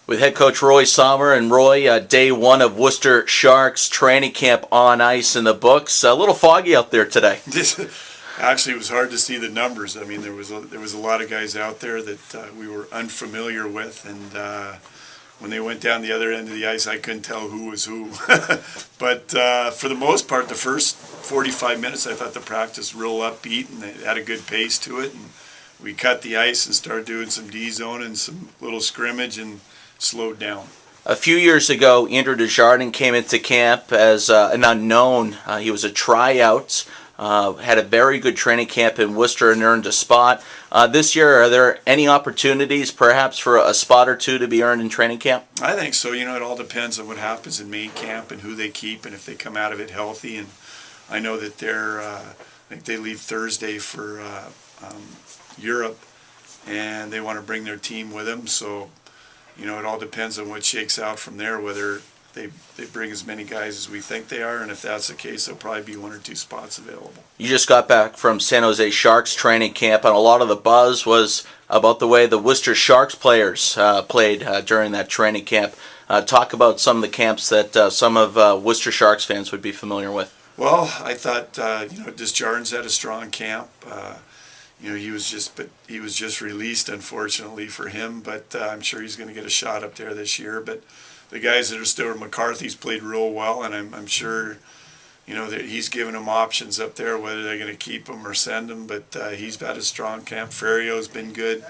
With head coach Roy Sommer. And Roy, day one of Worcester Sharks training camp on ice in the books. A little foggy out there today. Actually, it was hard to see the numbers. I mean, there was a lot of guys out there that we were unfamiliar with, and when they went down the other end of the ice, I couldn't tell who was who. But for the most part, the first 45 minutes, I thought the practice real upbeat, and they had a good pace to it. And we cut the ice and started doing some D-zone and some little scrimmage and slowed down. A few years ago, Andrew Desjardins came into camp as an unknown. He was a tryout, had a very good training camp in Worcester and earned a spot. This year, are there any opportunities perhaps for a spot or two to be earned in training camp? I think so. You know, it all depends on what happens in main camp and who they keep and if they come out of it healthy. And I know that I think they leave Thursday for Europe, and they want to bring their team with them. So, you know, it all depends on what shakes out from there, whether they bring as many guys as we think they are, and if that's the case, there'll probably be one or two spots available. You just got back from San Jose Sharks training camp, and a lot of the buzz was about the way the Worcester Sharks players played during that training camp. Talk about some of the camps that some of Worcester Sharks fans would be familiar with. Well, I thought Desjardins had a strong camp. You know, he was just released, unfortunately for him, but I'm sure he's going to get a shot up there this year. But the guys that are still, McCarthy's played real well, and I'm sure, you know, that he's given them options up there, whether they're going to keep him or send him. But he's had a strong camp. Ferrio's been good.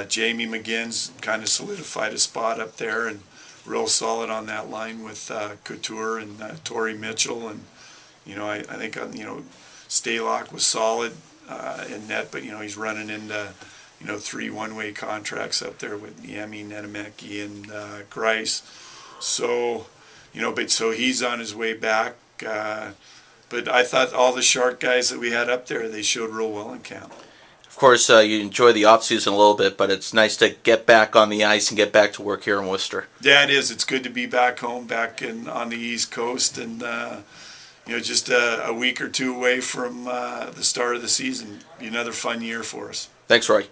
Jamie McGinn's kind of solidified a spot up there and real solid on that line with Couture and Torrey Mitchell. And, you know, I think, Stalock was solid in net, but, you know, he's running into, 3 one-way contracts up there with Niemi, Nenemeki, and Grice. So, so he's on his way back. But I thought all the Shark guys that we had up there, they showed real well in camp. Of course, you enjoy the off-season a little bit, but it's nice to get back on the ice and get back to work here in Worcester. Yeah, it is. It's good to be back home, on the East Coast, and just a week or two away from the start of the season. Be another fun year for us. Thanks, Roy.